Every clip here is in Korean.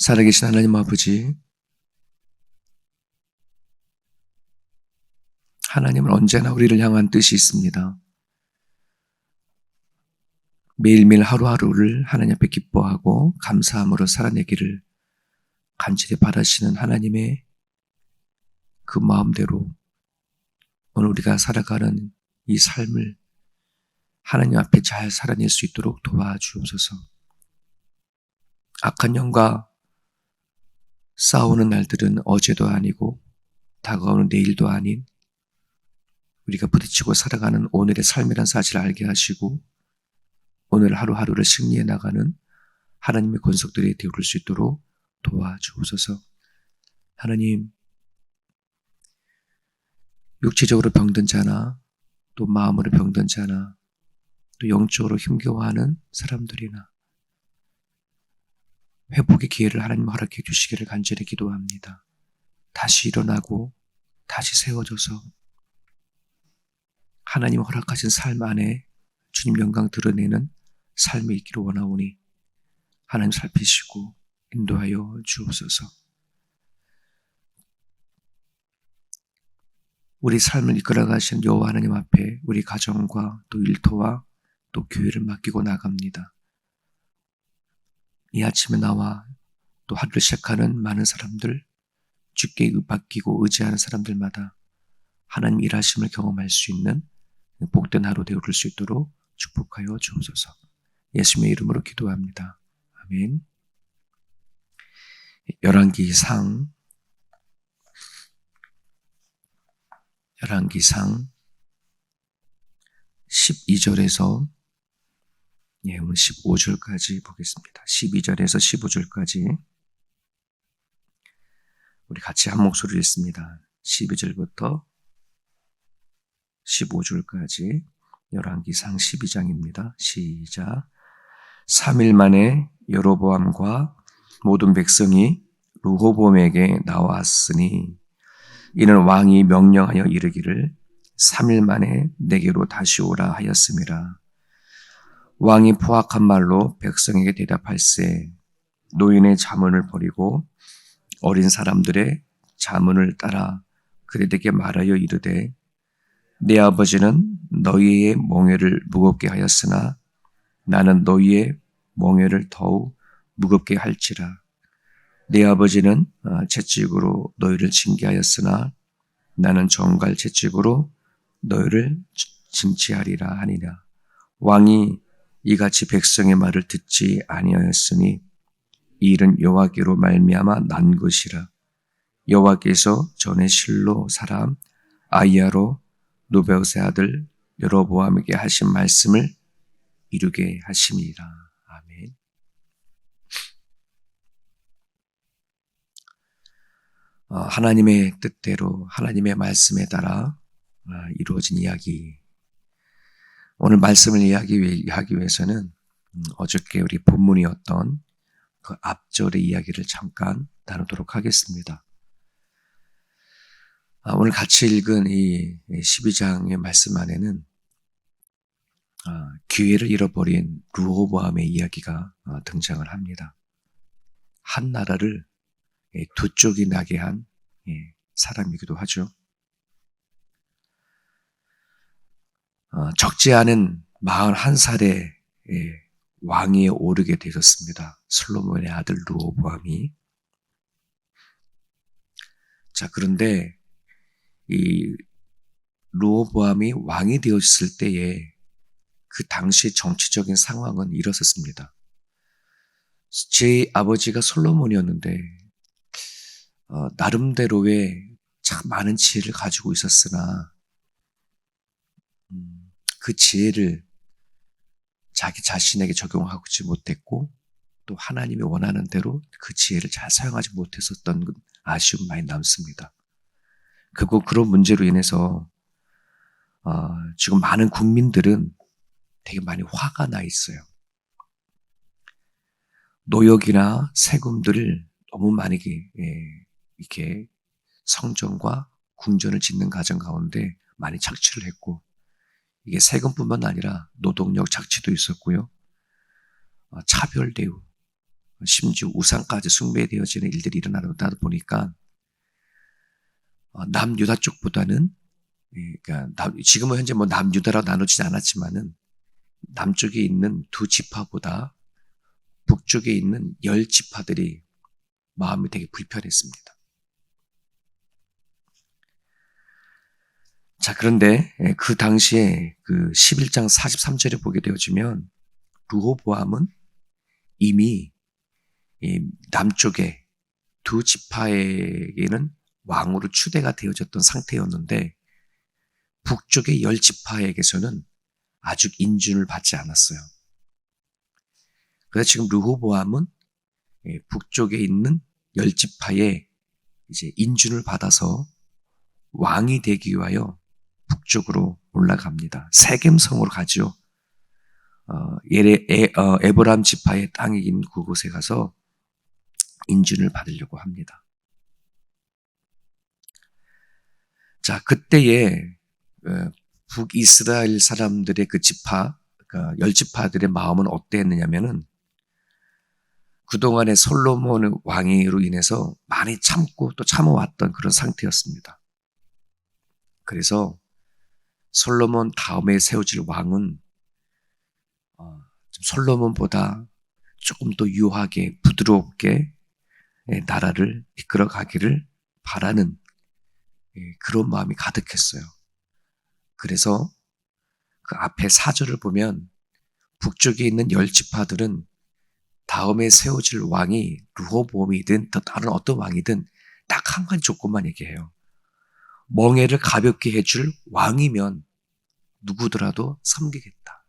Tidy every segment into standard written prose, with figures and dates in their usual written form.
살아계신 하나님 아버지, 하나님은 언제나 우리를 향한 뜻이 있습니다. 매일매일 하루하루를 하나님 앞에 기뻐하고 감사함으로 살아내기를 간절히 바라시는 하나님의 그 마음대로 오늘 우리가 살아가는 이 삶을 하나님 앞에 잘 살아낼 수 있도록 도와주옵소서. 악한 영과 싸우는 날들은 어제도 아니고 다가오는 내일도 아닌 우리가 부딪히고 살아가는 오늘의 삶이란 사실을 알게 하시고 오늘 하루하루를 승리해 나가는 하나님의 권속들이 되어올 수 있도록 도와주옵소서. 하나님, 육체적으로 병든 자나 또 마음으로 병든 자나 또 영적으로 힘겨워하는 사람들이나 회복의 기회를 하나님 허락해 주시기를 간절히 기도합니다. 다시 일어나고 다시 세워져서 하나님 허락하신 삶 안에 주님 영광 드러내는 삶이 있기를 원하오니 하나님 살피시고 인도하여 주옵소서. 우리 삶을 이끌어 가신 여호와 하나님 앞에 우리 가정과 또 일터와 또 교회를 맡기고 나갑니다. 이 아침에 나와 또 하루를 시작하는 많은 사람들, 주께 맡기고 의지하는 사람들마다 하나님 일하심을 경험할 수 있는 복된 하루 되어올 수 있도록 축복하여 주옵소서. 예수님의 이름으로 기도합니다. 아멘. 열왕기상 12절에서 오늘 15절까지 보겠습니다. 12절에서 15절까지 우리 같이 한 목소리로 읽습니다. 12절부터 15절까지 열왕기상 12장입니다. 시작. 3일 만에 여로보암과 모든 백성이 르호보암에게 나왔으니 이는 왕이 명령하여 이르기를 3일 만에 내게로 다시 오라 하였음이라. 왕이 포악한 말로 백성에게 대답할세 노인의 자문을 버리고 어린 사람들의 자문을 따라 그들에게 말하여 이르되 내 아버지는 너희의 몽회를 무겁게 하였으나 나는 너희의 몽회를 더욱 무겁게 할지라. 내 아버지는 채찍으로 너희를 징계하였으나 나는 정갈 채찍으로 너희를 징치하리라 하니라. 왕이 이같이 백성의 말을 듣지 아니하였으니 이 일은 여호와께로 말미암아 난 것이라. 여호와께서 전에 실로 사람 아히야로 노베옷의 아들 여로보암에게 하신 말씀을 이루게 하심이라. 아멘. 하나님의 뜻대로 하나님의 말씀에 따라 이루어진 이야기. 오늘 말씀을 이야기하기 위해서는 어저께 우리 본문이었던 그 앞절의 이야기를 잠깐 나누도록 하겠습니다. 오늘 같이 읽은 이 12장의 말씀 안에는 기회를 잃어버린 르호보암의 이야기가 등장을 합니다. 한 나라를 두 쪽이 나게 한 사람이기도 하죠. 적지 않은 41살의 왕위에 오르게 되었습니다. 솔로몬의 아들 르호보암이. 자, 그런데 이 르호보암이 왕이 되었을 때에 그 당시 정치적인 상황은 이렇습니다. 제 아버지가 솔로몬이었는데 나름대로의 참 많은 지혜를 가지고 있었으나 그 지혜를 자기 자신에게 적용하지 못했고 또 하나님이 원하는 대로 그 지혜를 잘 사용하지 못했었던 아쉬움이 많이 남습니다. 그런 문제로 인해서 지금 많은 국민들은 되게 많이 화가 나 있어요. 노역이나 세금들을 너무 많이 이렇게 성전과 궁전을 짓는 과정 가운데 많이 착취를 했고 이게 세금뿐만 아니라 노동력 착취도 있었고요. 차별 대우, 심지어 우상까지 숭배되어지는 일들이 일어나다 보니까 남유다 쪽보다는, 그러니까 지금은 현재 뭐 남유다라고 나누지는 않았지만은 남쪽에 있는 두 지파보다 북쪽에 있는 10지파들이 마음이 되게 불편했습니다. 자, 그런데 그 당시에 그 11장 43절에 보게 되어지면 르호보암은 이미 이 남쪽에 두 지파에게는 왕으로 추대가 되어졌던 상태였는데 북쪽의 10지파에게서는 아직 인준을 받지 않았어요. 그래서 지금 르호보암은 북쪽에 있는 10지파에 이제 인준을 받아서 왕이 되기 위하여 북쪽으로 올라갑니다. 세겜성으로 가죠. 에브람 지파의 땅인 그곳에 가서 인준을 받으려고 합니다. 자, 그때에 북이스라엘 사람들의 그 지파, 그러니까 10지파들의 마음은 어땠느냐면은 그동안에 솔로몬 왕으로 인해서 많이 참고 또 참아왔던 그런 상태였습니다. 그래서 솔로몬 다음에 세워질 왕은 솔로몬보다 조금 더 유하게 부드럽게 나라를 이끌어가기를 바라는 그런 마음이 가득했어요. 그래서 그 앞에 4절을 보면 북쪽에 있는 10지파들은 다음에 세워질 왕이 르호보암이든 또 다른 어떤 왕이든 딱 한 가지 조건만 얘기해요. 멍에를 가볍게 해줄 왕이면 누구더라도 섬기겠다.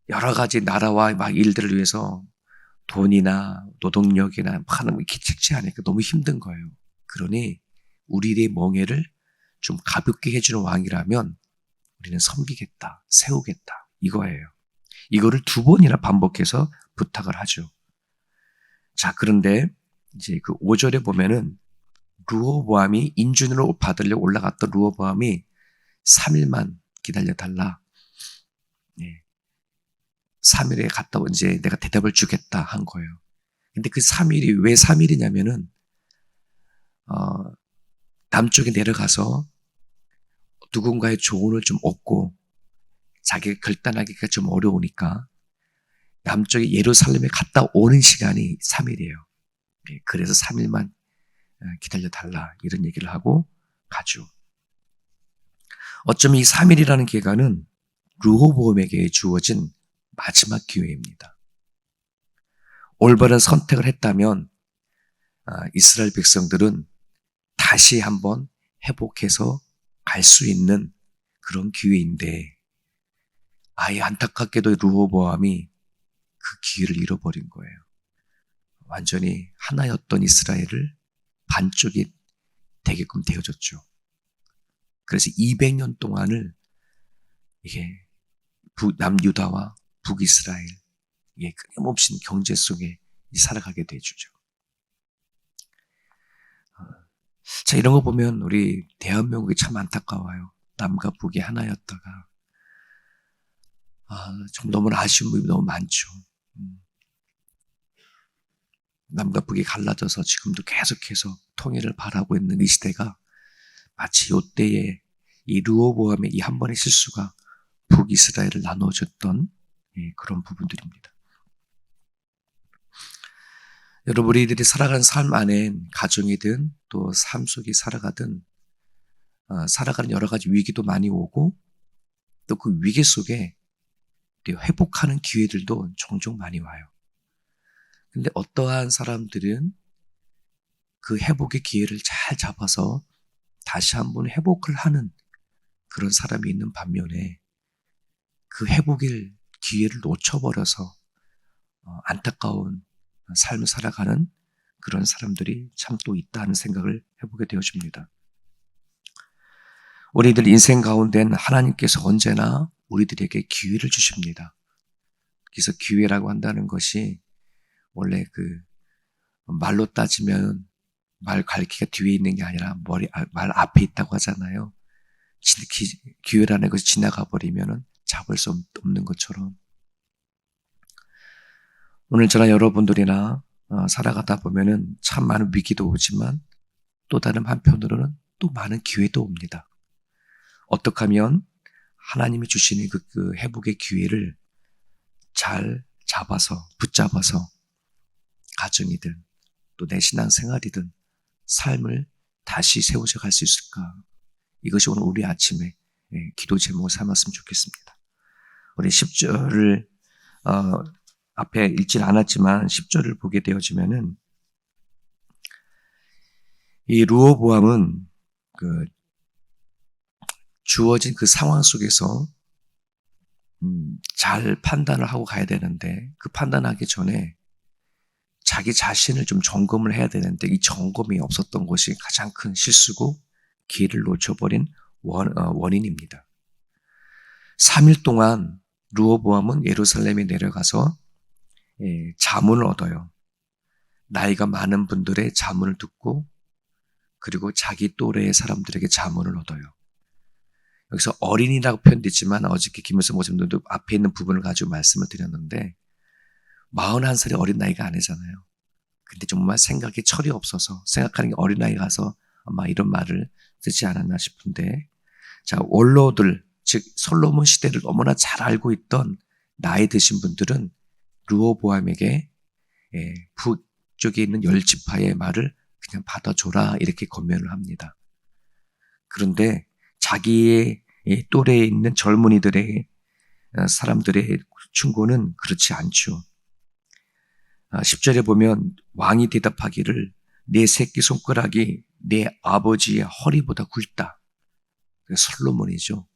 여러 가지 나라와 막 일들을 위해서 돈이나 노동력이나 하는 게 기책치 않으니까 너무 힘든 거예요. 그러니 우리의 멍에를 좀 가볍게 해주는 왕이라면 우리는 섬기겠다, 세우겠다 이거예요. 이거를 2번이나 반복해서 부탁을 하죠. 자, 그런데 이제 그 5절에 보면은 르호보암이 인준으로 받으려고 올라갔던 르호보암이 3일만 기다려달라. 3일에 갔다 이제 내가 대답을 주겠다 한 거예요. 근데 그 3일이 왜 3일이냐면은 남쪽에 내려가서 누군가의 조언을 좀 얻고 자기가 결단하기가 좀 어려우니까 남쪽에 예루살렘에 갔다 오는 시간이 3일이에요. 그래서 3일만 기다려달라 이런 얘기를 하고 가죠. 어쩌면 이 3일이라는 기간은 르호보암에게 주어진 마지막 기회입니다. 올바른 선택을 했다면 이스라엘 백성들은 다시 한번 회복해서 갈 수 있는 그런 기회인데 아예 안타깝게도 르호보암이 그 기회를 잃어버린 거예요. 완전히 하나였던 이스라엘을 반쪽이 되게끔 되어졌죠. 그래서 200년 동안을 이게 남유다와 북이스라엘 이게 끊임없이 경제 속에 살아가게 되어주죠. 자, 이런 거 보면 우리 대한민국이 참 안타까워요. 남과 북이 하나였다가 좀 너무 아쉬운 부분이 너무 많죠. 남과 북이 갈라져서 지금도 계속해서 통일을 바라고 있는 이 시대가 마치 이때에 이 르호보암의 이 한 번의 실수가 북이스라엘을 나눠줬던 그런 부분들입니다. 여러분, 우리들이 살아가는 삶 안엔 가정이든 또 삶 속에 살아가든 살아가는 여러 가지 위기도 많이 오고 또 그 위기 속에 회복하는 기회들도 종종 많이 와요. 근데 어떠한 사람들은 그 회복의 기회를 잘 잡아서 다시 한번 회복을 하는 그런 사람이 있는 반면에 그 회복의 기회를 놓쳐버려서 안타까운 삶을 살아가는 그런 사람들이 참 또 있다는 생각을 해보게 되어집니다. 우리들 인생 가운데는 하나님께서 언제나 우리들에게 기회를 주십니다. 그래서 기회라고 한다는 것이 원래 그 말로 따지면 말 갈기가 뒤에 있는 게 아니라 말 앞에 있다고 하잖아요. 기회라는 것이 지나가 버리면은 잡을 수 없는 것처럼 오늘 저나 여러분들이나 살아가다 보면은 참 많은 위기도 오지만 또 다른 한편으로는 또 많은 기회도 옵니다. 어떻게 하면 하나님이 주시는 그 회복의 기회를 잘 붙잡아서 가정이든 또 내 신앙생활이든 삶을 다시 세워져 갈 수 있을까? 이것이 오늘 우리 아침에 기도 제목을 삼았으면 좋겠습니다. 우리 10절을 앞에 읽질 않았지만 10절을 보게 되어지면은 이 르호보암은 그 주어진 그 상황 속에서 잘 판단을 하고 가야 되는데 그 판단하기 전에 자기 자신을 좀 점검을 해야 되는데 이 점검이 없었던 것이 가장 큰 실수고 기회를 놓쳐버린 원인입니다. 3일 동안 르호보암은 예루살렘에 내려가서 자문을 얻어요. 나이가 많은 분들의 자문을 듣고 그리고 자기 또래의 사람들에게 자문을 얻어요. 여기서 어린이라고 표현됐지만 어저께 김일성 목사님도 앞에 있는 부분을 가지고 말씀을 드렸는데 41살이 어린 나이가 아니잖아요. 근데 정말 생각에 철이 없어서 생각하는 게 어린아이 가서 아마 이런 말을 쓰지 않았나 싶은데 자 원로들 즉 솔로몬 시대를 너무나 잘 알고 있던 나이 드신 분들은 르호보암에게 북쪽에 있는 10지파의 말을 그냥 받아줘라 이렇게 권면을 합니다. 그런데 자기의 또래에 있는 젊은이들의 사람들의 충고는 그렇지 않죠. 10절에 보면 왕이 대답하기를 내 새끼 손가락이 내 아버지의 허리보다 굵다. 솔로몬이죠.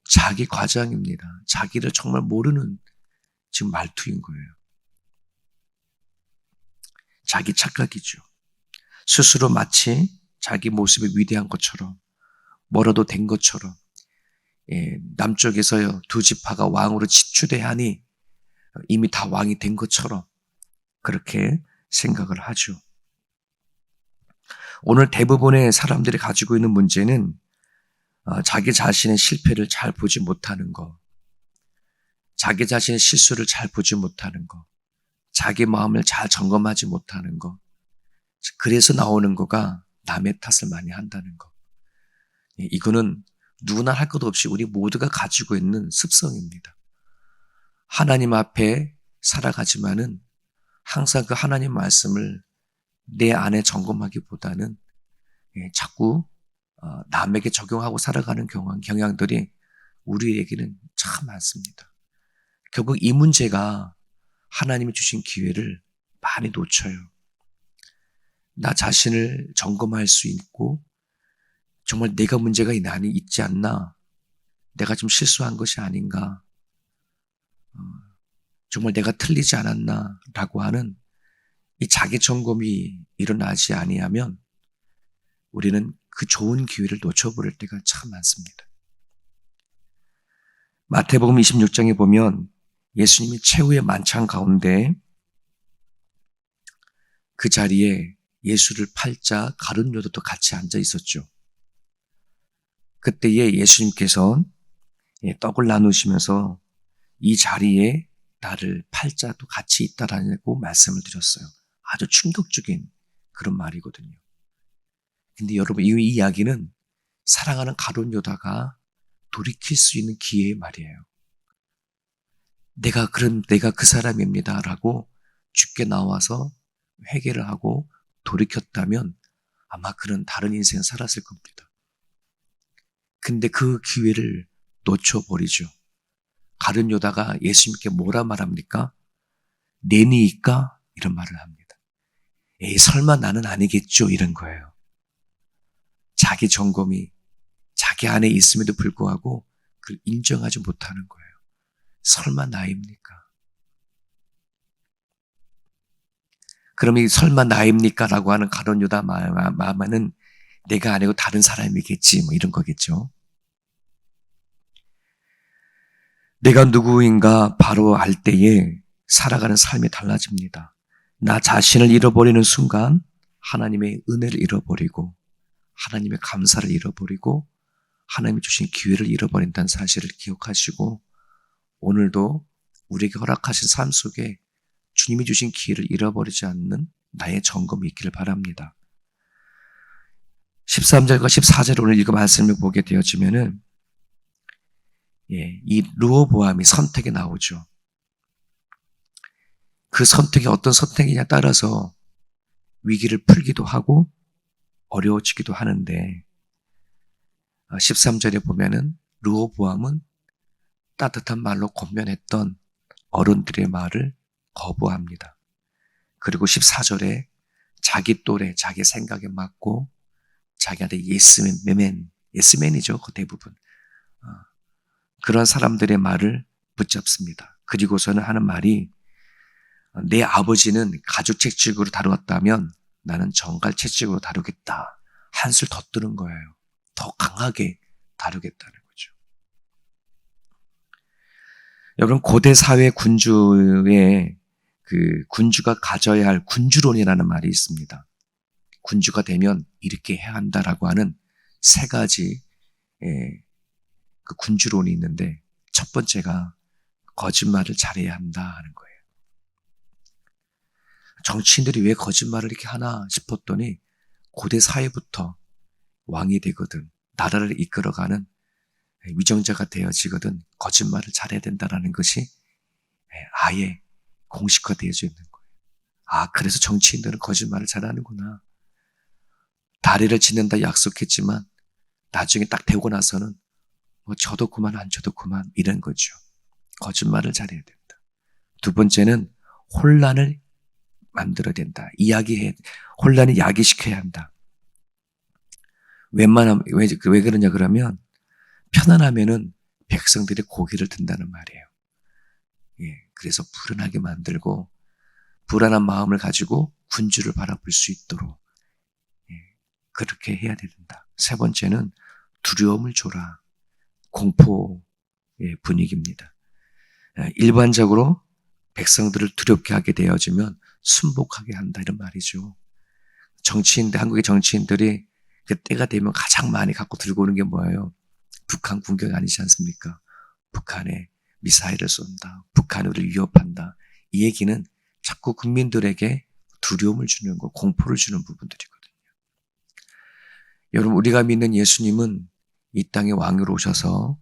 자기 과장입니다. 자기를 정말 모르는 지금 말투인 거예요. 자기 착각이죠. 스스로 마치 자기 모습이 위대한 것처럼 뭐라도 된 것처럼 남쪽에서요 2지파가 왕으로 지출해하니 이미 다 왕이 된 것처럼 그렇게 생각을 하죠. 오늘 대부분의 사람들이 가지고 있는 문제는 자기 자신의 실패를 잘 보지 못하는 것, 자기 자신의 실수를 잘 보지 못하는 것, 자기 마음을 잘 점검하지 못하는 것, 그래서 나오는 거가 남의 탓을 많이 한다는 것. 이거는 누구나 할 것 없이 우리 모두가 가지고 있는 습성입니다. 하나님 앞에 살아가지만은 항상 그 하나님 말씀을 내 안에 점검하기보다는 자꾸 남에게 적용하고 살아가는 경향들이 우리에게는 참 많습니다. 결국 이 문제가 하나님이 주신 기회를 많이 놓쳐요. 나 자신을 점검할 수 있고 정말 내가 문제가 있지 않나? 내가 좀 실수한 것이 아닌가? 정말 내가 틀리지 않았나? 라고 하는 이 자기 점검이 일어나지 아니하면 우리는 그 좋은 기회를 놓쳐버릴 때가 참 많습니다. 마태복음 26장에 보면 예수님이 최후의 만찬 가운데 그 자리에 예수를 팔자 가룟 유다도 같이 앉아 있었죠. 그때에 예수님께서 떡을 나누시면서 이 자리에 나를 팔자도 같이 있다라고 말씀을 드렸어요. 아주 충격적인 그런 말이거든요. 근데 여러분 이 이야기는 사랑하는 가룟 유다가 돌이킬 수 있는 기회의 말이에요. 내가 그 사람입니다라고 죽게 나와서 회개를 하고 돌이켰다면 아마 그는 다른 인생을 살았을 겁니다. 근데 그 기회를 놓쳐버리죠. 가룟 유다가 예수님께 뭐라 말합니까? 내니까? 이런 말을 합니다. 에이 설마 나는 아니겠죠? 이런 거예요. 자기 점검이 자기 안에 있음에도 불구하고 그걸 인정하지 못하는 거예요. 설마 나입니까? 그럼 이 설마 나입니까? 라고 하는 가룟 유다 마음에는 내가 아니고 다른 사람이겠지 뭐 이런 거겠죠. 내가 누구인가 바로 알 때에 살아가는 삶이 달라집니다. 나 자신을 잃어버리는 순간 하나님의 은혜를 잃어버리고 하나님의 감사를 잃어버리고 하나님이 주신 기회를 잃어버린다는 사실을 기억하시고 오늘도 우리에게 허락하신 삶 속에 주님이 주신 기회를 잃어버리지 않는 나의 점검이 있기를 바랍니다. 13절과 14절 오늘 읽은 말씀을 보게 되어지면은 이 르호보암이 선택에 나오죠. 그 선택이 어떤 선택이냐에 따라서 위기를 풀기도 하고 어려워지기도 하는데 13절에 보면은 르호보암은 따뜻한 말로 권면했던 어른들의 말을 거부합니다. 그리고 14절에 자기 또래, 자기 생각에 맞고 자기한테 예스맨이죠. 그 대부분. 그런 사람들의 말을 붙잡습니다. 그리고서는 하는 말이 내 아버지는 가족 채찍으로 다루었다면 나는 정갈 채찍으로 다루겠다. 한술 더 뜨는 거예요. 더 강하게 다루겠다는 거죠. 여러분 고대 사회 군주의 그 군주가 가져야 할 군주론이라는 말이 있습니다. 군주가 되면 이렇게 해야 한다라고 하는 세 가지 그 군주론이 있는데 첫 번째가 거짓말을 잘해야 한다 하는 거예요. 정치인들이 왜 거짓말을 이렇게 하나 싶었더니 고대 사회부터 왕이 되거든 나라를 이끌어가는 위정자가 되어지거든 거짓말을 잘해야 된다는 것이 아예 공식화되어져 있는 거예요. 그래서 정치인들은 거짓말을 잘하는구나. 다리를 짓는다 약속했지만 나중에 딱 되고 나서는 저도 그만 안 저도 그만 이런 거죠. 거짓말을 잘해야 된다. 두 번째는 혼란을 만들어야 된다. 혼란을 야기시켜야 한다. 웬만하면 왜 그러냐 그러면 편안하면은 백성들이 고개를 든다는 말이에요. 그래서 불안하게 만들고 불안한 마음을 가지고 군주를 바라볼 수 있도록 그렇게 해야 된다. 세 번째는 두려움을 줘라. 공포의 분위기입니다. 일반적으로 백성들을 두렵게 하게 되어지면 순복하게 한다 이런 말이죠. 한국의 정치인들이 그 때가 되면 가장 많이 갖고 들고 오는 게 뭐예요? 북한 공격 아니지 않습니까? 북한에 미사일을 쏜다. 북한이 우리를 위협한다. 이 얘기는 자꾸 국민들에게 두려움을 주는 거, 공포를 주는 부분들이거든요. 여러분 우리가 믿는 예수님은 이 땅에 왕으로 오셔서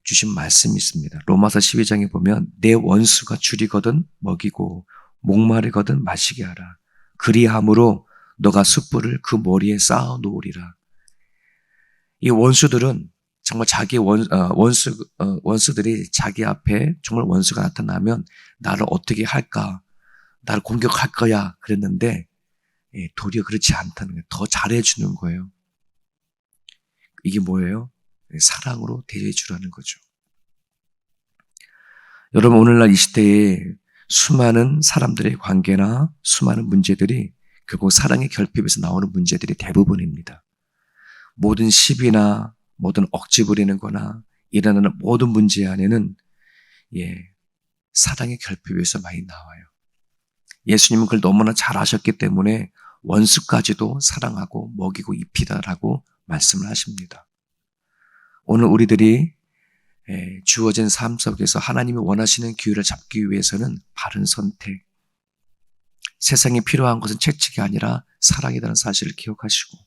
주신 말씀이 있습니다. 로마서 12장에 보면 내 원수가 줄이거든 먹이고 목마르거든 마시게 하라. 그리함으로 너가 숯불을 그 머리에 쌓아 놓으리라. 이 원수들은 정말 자기 원수들이 자기 앞에 정말 원수가 나타나면 나를 어떻게 할까? 나를 공격할 거야. 그랬는데 도리어 그렇지 않다는 거예요. 더 잘해주는 거예요. 이게 뭐예요? 사랑으로 대해주라는 거죠. 여러분 오늘날 이 시대에 수많은 사람들의 관계나 수많은 문제들이 결국 사랑의 결핍에서 나오는 문제들이 대부분입니다. 모든 시비나 모든 억지 부리는 거나 일어나는 모든 문제 안에는 사랑의 결핍에서 많이 나와요. 예수님은 그걸 너무나 잘 아셨기 때문에 원수까지도 사랑하고 먹이고 입히다라고 말씀을 하십니다. 오늘 우리들이 주어진 삶 속에서 하나님이 원하시는 기회를 잡기 위해서는 바른 선택, 세상에 필요한 것은 채찍이 아니라 사랑이라는 사실을 기억하시고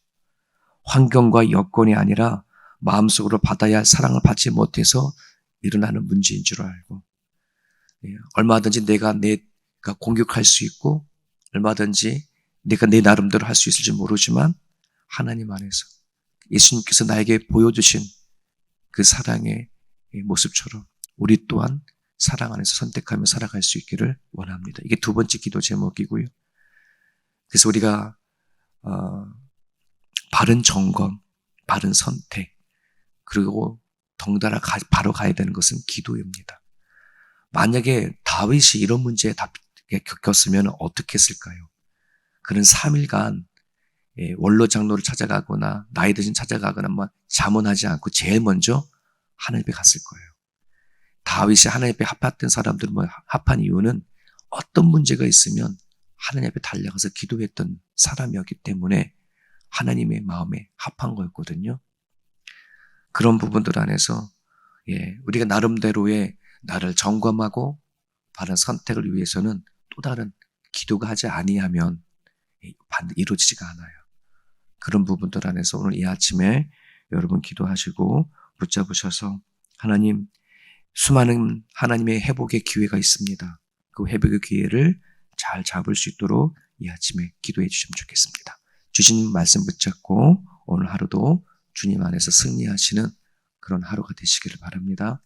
환경과 여건이 아니라 마음속으로 받아야 할 사랑을 받지 못해서 일어나는 문제인 줄 알고 얼마든지 내가 공격할 수 있고 얼마든지 내가 내 나름대로 할 수 있을지 모르지만 하나님 안에서 예수님께서 나에게 보여주신 그 사랑의 모습처럼 우리 또한 사랑 안에서 선택하며 살아갈 수 있기를 원합니다. 이게 두 번째 기도 제목이고요. 그래서 우리가 바른 점검, 바른 선택, 그리고 덩달아 바로 가야 되는 것은 기도입니다. 만약에 다윗이 이런 문제에 겪었으면 어떻게 했을까요? 그는 3일간 원로 장로를 찾아가거나 나이 드신 찾아가거나 자문하지 않고 제일 먼저 하나님 앞에 갔을 거예요. 다윗이 하나님 앞에 합했던 사람들은 합한 이유는 어떤 문제가 있으면 하나님 앞에 달려가서 기도했던 사람이었기 때문에 하나님의 마음에 합한 거였거든요. 그런 부분들 안에서 우리가 나름대로의 나를 점검하고 바른 선택을 위해서는 또 다른 기도가 하지 아니하면 이루어지지가 않아요. 그런 부분들 안에서 오늘 이 아침에 여러분 기도하시고 붙잡으셔서 하나님, 수많은 하나님의 회복의 기회가 있습니다. 그 회복의 기회를 잘 잡을 수 있도록 이 아침에 기도해 주시면 좋겠습니다. 주신 말씀 붙잡고 오늘 하루도 주님 안에서 승리하시는 그런 하루가 되시기를 바랍니다.